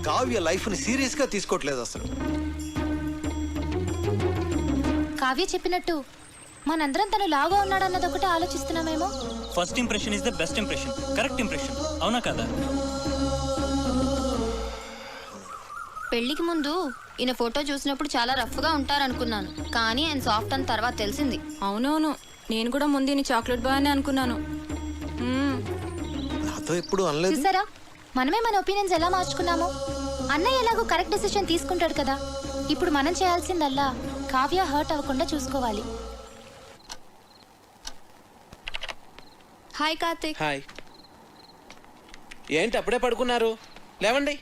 Kavya life ని serious గా తీసుకోవట్లేదు అసలు. కావ్య చెప్పినట్టు మనందరం తను లాగా ఉన్నాడన్నది ఒకటి ఆలోచిస్తున్నామేమో. First impression is the best impression. Correct impression, అవునా కదా? పెళ్లికి ముందు ఈయన ఫోటో చూసినప్పుడు చాలా రఫ్ గా ఉంటారనుకున్నాను, కానీ ఆయన సాఫ్ట్ అని తర్వాత తెలిసింది. అవునవును, నేను కూడా ముందు ఈయన చాక్లెట్ బాయ్ అని అనుకున్నాను. నాతో ఎప్పుడు అనలేదు. చూసారా, మనమే మన ఒపీనియన్స్ ఎలా మార్చుకున్నామో. అన్నయ్య ఎలాగో కరెక్ట్ డెసిషన్ తీసుకుంటాడు కదా. ఇప్పుడు మనం చేయాల్సిందల్లా కావ్య హర్ట్ అవ్వకుండా చూసుకోవాలి. హాయ్ కార్తిక్. హాయ్. ఏంటి అప్పుడే పడుకున్నారు? లేవండి.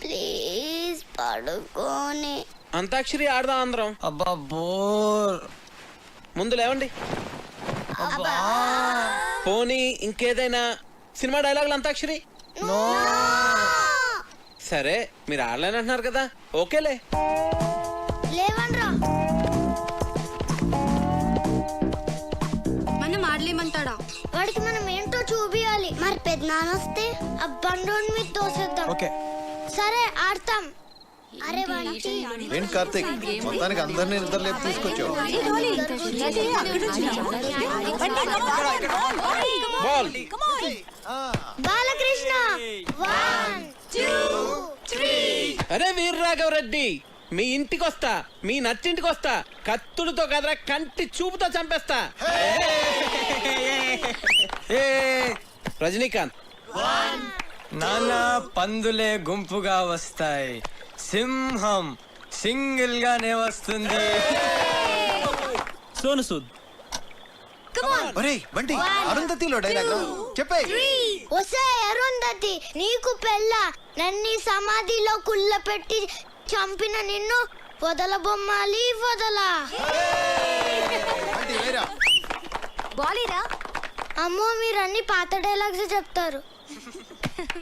ప్లీజ్ పడుకోని. అంతాక్షరి ఆడదాం అందరం. అబ్బా బోర్. ముందు లేవండి. పోనీ ఇంకేదైనా సినిమా డైలాగులు అంతాక్షరి. సరే మీరు ఆడలేనంటున్నారు కదా, ఓకేలే. లేవన్రా. మనం ఆడలేమంటాడా? వాడికి మనం ఏంటో చూపియాలి. మరి పెద్దనాన్న వస్తే ఆ బండోని మీద తోసేద్దాం. ఓకే. సరే ఆడతాం. అరే వంటి ఏంటి కార్తీక్, మొత్తానికి అందరినీ నిద్ర లేపు తీసుకొచ్చావు. బాల్. బాలకృష్ణ 1 2 3. అరే వీర్రాఘవరెడ్డి, మీ ఇంటికి వస్తా, మీ నచ్చింటికి వస్తా. కత్తులతో కదరా, కంటి చూపుతో చంపేస్తా. రజనీకాంత్. నాన్న పందులే గుంపుగా వస్తాయి, సింహం సింగిల్ గానే వస్తుంది. సోను సూద్. ఒరేయ్ బంటి, అరుంధతిలో డైలాగ్ చెప్పే. ఒసే అరుంధతి, నీకు పెళ్ళ నన్ని సమాధిలో కుళ్ళ పెట్టి చంపిన నిన్ను వదల బొమ్మాలి వదలా. బాలీరా. అమ్మో, మీరు అన్ని పాత డైలాగ్స్ చెప్తారు.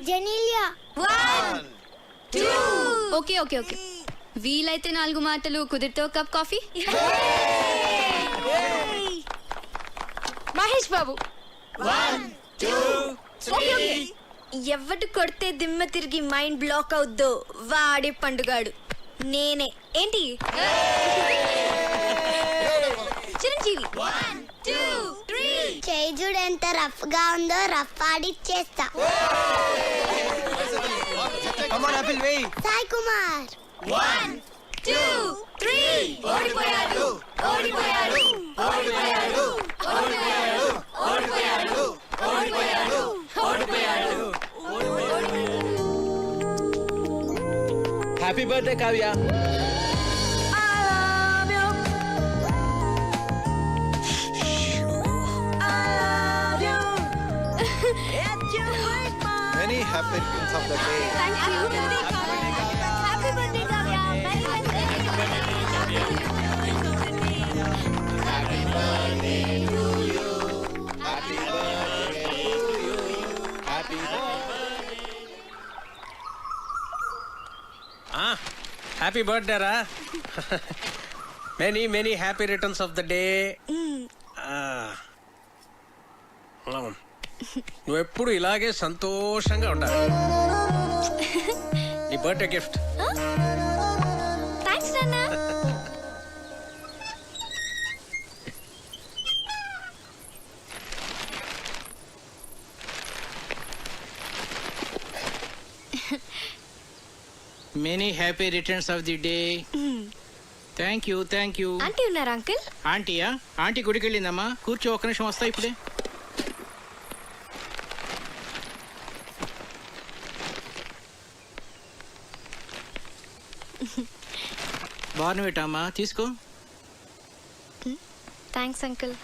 జెనీలియా 1 2. ఓకే ఓకే ఓకే, వీలైతే 4 మాటలు, కుదిరితే ఒక కప్ కాఫీ. మహేష్ బాబు 1 2 3. ఎవడు కొడితే దిమ్మ తిరిగి మైండ్ బ్లాక్ అవుద్దో వాడే పండుగాడు. నేనే. ఏంటి చిరంజీవి. 1 2 3. చేయి చూడు ఎంత రఫ్ గా ఉందో, రఫ్ ఆడిచ్చేస్తా. సాయి కుమార్ 1 2 3. ఓడిపోయాడు ఓడిపోయాడు ఓడిపోయాడు ఓడిపోయాడు ఓడిపోయాడు ఓడిపోయాడు ఓడిపోయాడు. Happy birthday Kavya. Many happy returns of the day. Happy birthday Kavya. Happy birthday రా. Many many happy returns of the day. నువ్వెప్పుడు ఇలాగే సంతోషంగా ఉండాలి. నీ బర్త్డే గిఫ్ట్. థ్యాంక్స్ నాన్న. Many happy returns of the day. Thank you thank you. Aunty ఉన్నారా uncle? ఆంటీయా? Aunty గుడికి వెళ్ళిందమ్మా. కూర్చో, ఒక్క నిమిషం వస్తా ఇప్పుడే. బార్నవిటమ్మా, తీసుకో. Thanks uncle.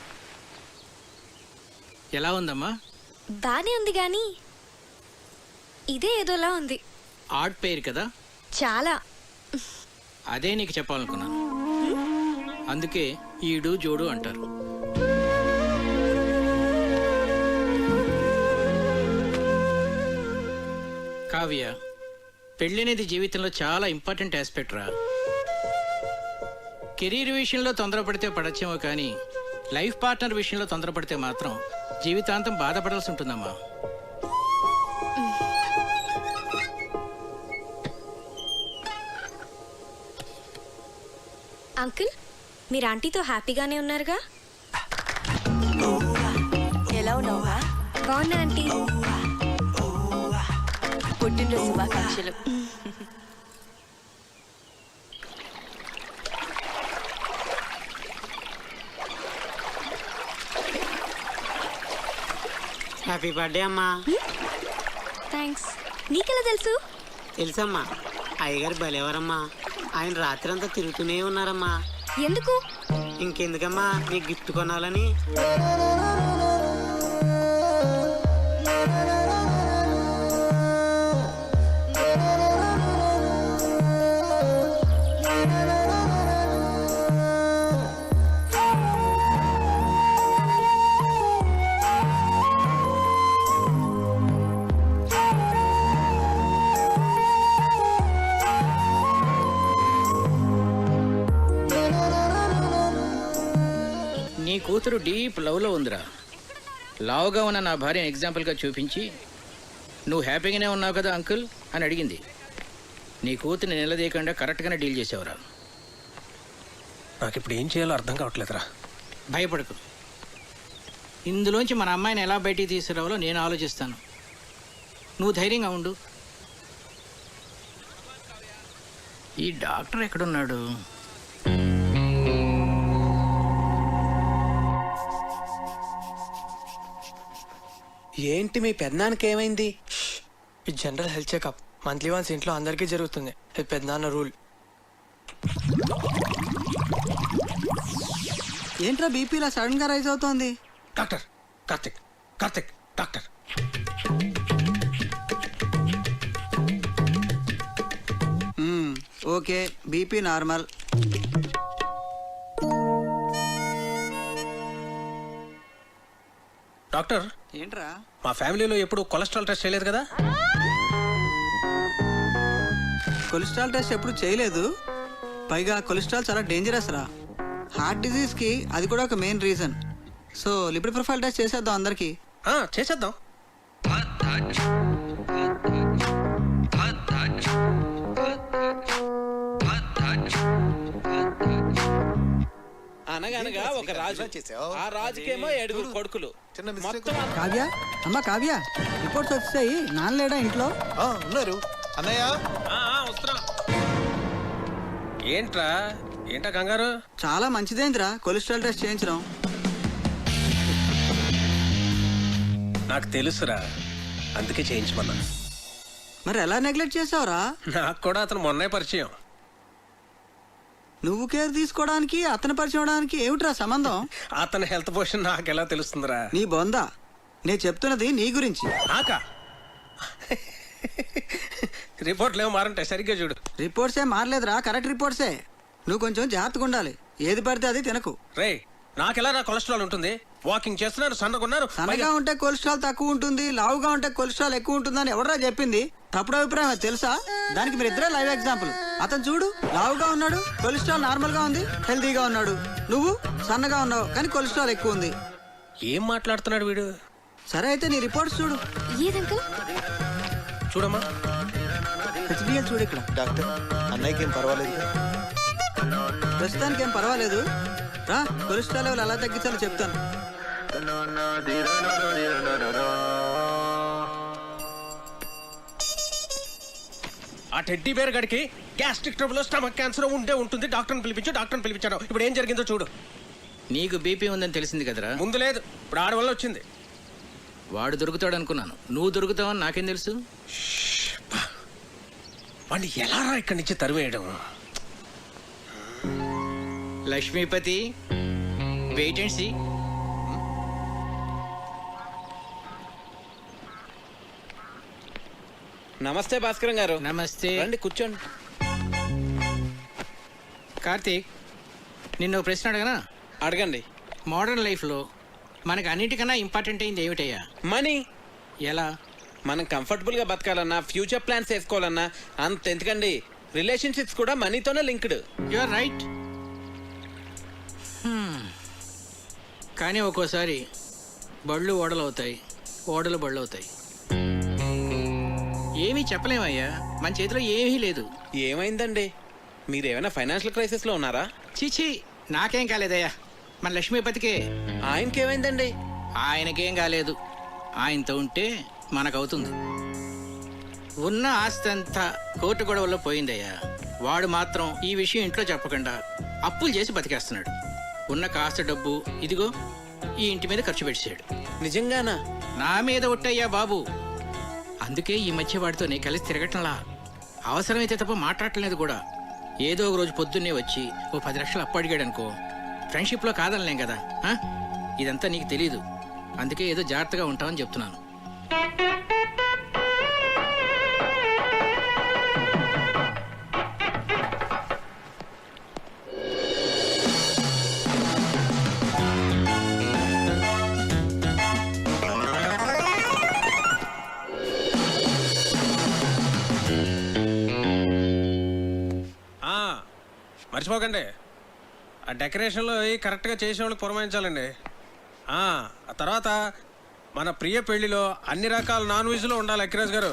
ఎలా ఉందమ్మా? బానే ఉంది కానీ ఇదే ఏదోలా ఉంది. ఆడ్ పేరు కదా. చాలా. అదే నీకు చెప్పాలనుకున్నాను. అందుకే ఈడు జోడు అంటారు. కావ్య, పెళ్ళనేది జీవితంలో చాలా ఇంపార్టెంట్ ఆస్పెక్ట్ రా. కెరీర్ విషయంలో తొందరపడితే పడచ్చేమో కానీ లైఫ్ పార్ట్నర్ విషయంలో తొందరపడితే మాత్రం జీవితాంతం బాధపడాల్సి ఉంటుందమ్మా. అంకుల్ మీరు ఆంటీతో హ్యాపీగానే ఉన్నారుగా? ఎలా ఉన్నావా? బాగున్నా ఆంటీ. పుట్టినరోజు శుభాకాంక్షలు. హ్యాపీ బర్త్డే అమ్మా. థ్యాంక్స్. నీకెలా తెలుసు? తెలుసమ్మా, అయ్యగారు భలేవారమ్మా. ఆయన రాత్రి అంతా తిరుగుతూనే ఉన్నారమ్మా. ఎందుకు? ఇంకెందుకమ్మా, నీకు గిఫ్ట్ కొనాలని. నీ కూతురు డీప్ లవ్లో ఉందిరా. లావుగా ఉన్న నా భార్యను ఎగ్జాంపుల్గా చూపించి నువ్వు హ్యాపీగానే ఉన్నావు కదా అంకుల్ అని అడిగింది. నీ కూతురిని నిలదీయకుండా కరెక్ట్గానే డీల్ చేసావురా. నాకు ఇప్పుడు ఏం చేయాలో అర్థం కావట్లేదురా. భయపడకు, ఇందులోంచి మన అమ్మాయిని ఎలా బయటికి తీసుకురావాలో నేను ఆలోచిస్తాను. నువ్వు ధైర్యంగా ఉండు. ఈ డాక్టర్ ఎక్కడున్నాడు? ఏంటి మీ పెద్దనాన్నకి ఏమైంది? ఈ general health checkup monthly once ఇంట్లో అందరికీ జరుగుతుంది. ఇది పెద్దనాన్న రూల్. ఏంట్రా బీపీ ఇలా సడన్ గా రైజ్ అవుతోంది? Doctor Karthik, Karthik doctor. Okay, BP normal. Doctor, ఏంట్రా? మా ఫ్యామిలీలో ఎప్పుడు కొలెస్ట్రాల్ టెస్ట్ చేయలేదు కదా? కొలెస్ట్రాల్ టెస్ట్ ఎప్పుడు చేయలేదు. పైగా కొలెస్ట్రాల్ చాలా డేంజరస్ రా. హార్ట్ డిజీజ్కి అది కూడా ఒక main reason. So lipid profile test చేసేద్దాం అందరికి. చేసేద్దాం. అనగనగా ఒక రాజు, ఆ రాజుకేమో 7 కొడుకులు. మొత్తం కావ్య, అమ్మ కావ్య, రిపోర్ట్స్ వచ్చాయి. నాన్నలేడా ఇంట్లో? ఉన్నారు అన్నయ్య. వస్తున్నా. ఏంట్రా కంగారు? చాలా మంచిదేంద్రా కొలెస్ట్రాల్ టెస్ట్ చేయించడం. నాకు తెలుసురా, అందుకే చేయించమన్నా. మరి ఎలా నెగ్లెక్ట్ చేసావురా? నాకు కూడా అతను మొన్నే పరిచయం. నువ్వు కేర్ తీసుకోవడానికి అతను పరిచయం అవడానికి ఏమిట్రా సంబంధం? అతని హెల్త్ పొజిషన్ నాకు ఎలా తెలుస్తుందిరా? నీ బొందా, నేను చెప్తున్నది నీ గురించి. నాకా? రిపోర్ట్లు ఏమో మారంటాయి, సరిగ్గా చూడు. రిపోర్ట్సే మారలేదురా, కరెక్ట్ రిపోర్ట్సే. నువ్వు కొంచెం జాగ్రత్తగా ఉండాలి. ఏది పడితే అది తినకు. రే, నాకెలా నా కొలెస్ట్రాల్ ఉంటుంది? వాకింగ్ చేస్తున్నారు, సన్నగున్నారు. సన్నగా ఉంటే కొలెస్ట్రాల్ తక్కువ ఉంటుంది, లావుగా ఉంటే కొలెస్ట్రాల్ ఎక్కువ ఉంటుందని ఎవడరా చెప్పింది? తప్పుడు అభిప్రాయం అది తెలుసా? దానికి మీరు ఇద్దరే లైవ్ ఎగ్జాంపుల్. అతను చూడు, లావుగా ఉన్నాడు, కొలెస్ట్రాల్ నార్మల్ గా ఉంది, హెల్తీగా ఉన్నాడు. నువ్వు సన్నగా ఉన్నావు కానీ కొలెస్ట్రాల్ ఎక్కువ ఉంది. ఏం మాట్లాడుతున్నాడు వీడు? సరే అయితే నీ రిపోర్ట్స్ చూడు. ఏదంకుల్? చూడమ్మా. హెచ్డిఎల్ చూడు ఇక్కడ. డాక్టర్, అన్నయ్యకి ఏం పర్వాలేదు. ప్రస్తుతానికి ఏం పర్వాలేదు. రా, కొలెస్ట్రాల్ లెవెల్ ఎలా తగ్గించాలో చెప్తాను. ఆ టెడ్డీ బేర్ గడికి గ్యాస్ట్రిక్ ట్రబుల్, స్టమక్ క్యాన్సర్ ఉంటుంది. డాక్టర్ని పిలిపించాడు. ఇప్పుడు ఏం జరిగిందో చూడు. నీకు బీపీ ఉందని తెలిసింది కదరా? ముందు లేదు, ఇప్పుడు ఆడి వల్ల వచ్చింది. వాడు దొరుకుతాడు అనుకున్నాను, నువ్వు దొరుకుతావని నాకేం తెలుసు? వాడిని ఎలా రా ఇక్కడి నుంచి తరివేయడం? Lakshmipati, wait and see. నమస్తే భాస్కరం గారు. నమస్తే. రండి కూర్చోండి. కార్తీక్, నిన్ను ప్రశ్న అడగనా? అడగండి. మోడర్న్ లైఫ్లో మనకు అన్నిటికన్నా ఇంపార్టెంట్ అయింది ఏమిటయ్యా? మనీ. ఎలా? మనం కంఫర్టబుల్గా బతకాలన్నా, ఫ్యూచర్ ప్లాన్స్ వేసుకోవాలన్నా అంత ఎందుకండి, రిలేషన్షిప్స్ కూడా మనీతోనే లింక్డ్. You are right. కానీ ఒక్కోసారి బళ్ళు ఓడలు అవుతాయి, ఓడలు బళ్ళు అవుతాయి. ఏమీ చెప్పలేమయ్యా, మన చేతిలో ఏమీ లేదు. ఏమైందండి? మీరేమైనా ఫైనాన్షియల్ క్రైసిస్లో ఉన్నారా? చీచీ నాకేం కాలేదయ్యా, మన లక్ష్మీపతికే. ఆయనకేమైందండి? ఆయనకేం కాలేదు. ఆయనతో ఉంటే మనకవుతుంది. ఉన్న ఆస్తి అంతా కోర్టు గొడవల్లో పోయిందయ్యా. వాడు మాత్రం ఈ విషయం ఇంట్లో చెప్పకుండా అప్పులు చేసి బతికేస్తున్నాడు. ఉన్న కాస్త డబ్బు ఇదిగో ఈ ఇంటి మీద ఖర్చు పెట్టాడు. నిజంగానా? నా మీద ఒట్టయ్యా బాబు. అందుకే ఈ మధ్య వాడితో నేను కలిసి తిరగటంలా. అవసరమైతే తప్ప మాట్లాడలేదు కూడా. ఏదో ఒక రోజు పొద్దున్నే వచ్చి ఓ 10 లక్షలు అప్పు అడిగాడు అనుకో, ఫ్రెండ్షిప్లో కాదనలేం కదా. ఇదంతా నీకు తెలీదు, అందుకే ఏదో జాగ్రత్తగా ఉంటామని చెప్తున్నాను. మర్చిపోకండి, ఆ డెకరేషన్లో కరెక్ట్గా చేసే వాళ్ళకి పురమాయించాలండి. ఆ తర్వాత మన ప్రియ పెళ్లిలో అన్ని రకాల నాన్ వెజ్లో ఉండాలి అఖిరాజ్ గారు.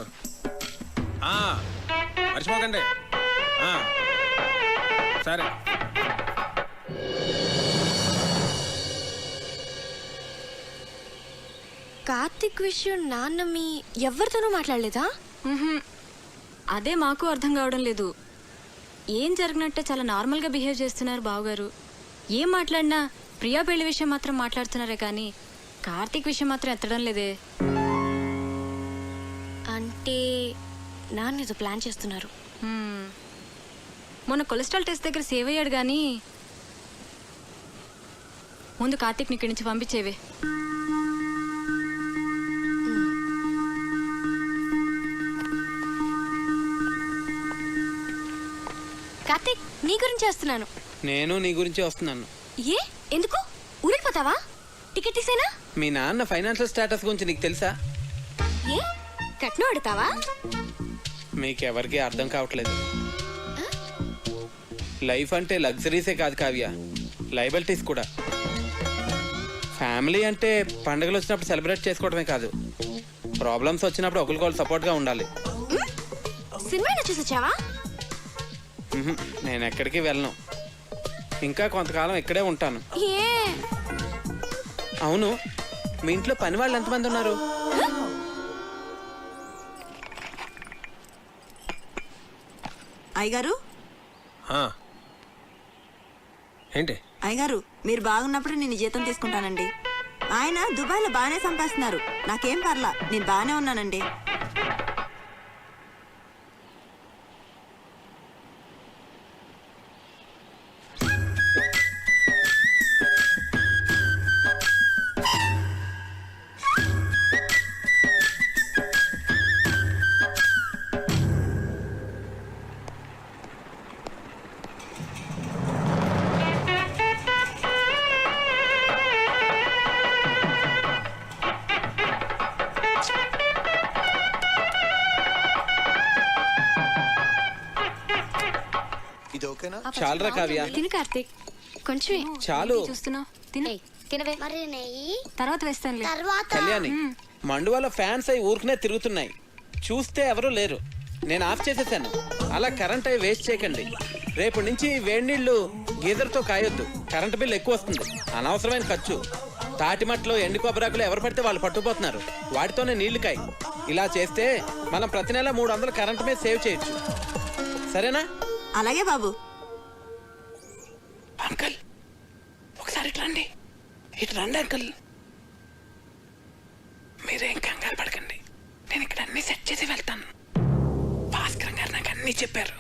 మర్చిపోకండి. సరే. కార్తిక్ విషయం నాన్న మీ ఎవరితోనూ మాట్లాడలేదా? అదే మాకు అర్థం కావడం లేదు. ఏం జరిగినట్టే చాలా నార్మల్గా బిహేవ్ చేస్తున్నారు బావగారు. ఏం మాట్లాడినా ప్రియా పెళ్లి విషయం మాత్రం మాట్లాడుతున్నారే కానీ కార్తీక్ విషయం మాత్రం ఎత్తడం లేదే. అంటే నాన్న ఏదో ప్లాన్ చేస్తున్నారు. మొన్న కొలెస్ట్రాల్ టెస్ట్ దగ్గర సేవ్ అయ్యాడు కానీ ముందు కార్తీక్ని ఇక్కడి నుంచి పంపించేవే. కార్తిక్, నీ గురించి వస్తున్నాను. నేను నీ గురించి వస్తున్నాను. ఏ ఎందుకు ఊరిపోతావా? టికెట్ తీసేనా? మీ నాన్న ఫైనాన్షియల్ స్టేటస్ గురించి నీకు తెలుసా? ఏ కట్నం అడుగుతావా? మీకెవరికి అర్థం కావట్లేదు. లైఫ్ అంటే లగ్జరీసే కాదు కావ్య, లయబిలిటీస్ కూడా. ఫ్యామిలీ అంటే పండుగలు వచ్చినప్పుడు సెలబ్రేట్ చేసుకోవడమే కాదు, ప్రాబ్లమ్స్ వచ్చినప్పుడు ఒకరికొకరు సపోర్ట్గా ఉండాలి. సినిమా చూసి వచ్చావా? నేను ఎక్కడికి వెళ్ళను, ఇంకా కొంతకాలం ఇక్కడే ఉంటాను. అవును, మీ ఇంట్లో పని వాళ్ళు ఎంతమంది ఉన్నారు? అయ్యగారు, ఏంటి? అయ్యగారు మీరు బాగున్నప్పుడు నేను జీతం తీసుకుంటానండి. ఆయన దుబాయ్లో బాగానే సంపాదిస్తున్నారు, నాకేం పర్లా, నేను బాగానే ఉన్నానండి. చాలరా కావ్య, తిను కార్తిక్, కొంచెం చాలు. చూస్తున్నావు, తినే తినవే. మరి నెయ్యి తర్వాత వేస్తానులే. తర్వాత కళ్యాణి, మండువాల ఫ్యాన్స్ అయి ఊరుకునే తిరుగుతున్నాయి, చూస్తే ఎవరూ లేరు. నేను ఆఫ్ చేసేసాను. అలా కరెంట్ అయి వేస్ట్ చేయకండి. రేపు నుంచి వేడి నీళ్లు గీజర్తో కాయొద్దు, కరెంట్ బిల్ ఎక్కువ వస్తుంది, అనవసరమైన ఖర్చు. తాటిమట్లో ఎండు కొబ్బరాకులు ఎవరు పడితే వాళ్ళు పట్టుకుపోతున్నారు, వాటితోనే నీళ్లు కాయి. ఇలా చేస్తే మనం ప్రతి నెల 300 కరెంట్ మీద సేవ్ చేయొచ్చు. సరేనా? అలాగే బాబు. అంకల్ ఒకసారి ఇటు రండి, ఇటు రండి అంకల్. మీరేం కంగారు పడకండి, నేను ఇక్కడ అన్ని సెట్ చేసి వెళ్తాను. భాస్కర్ గారు నాకు అన్ని చెప్పారు.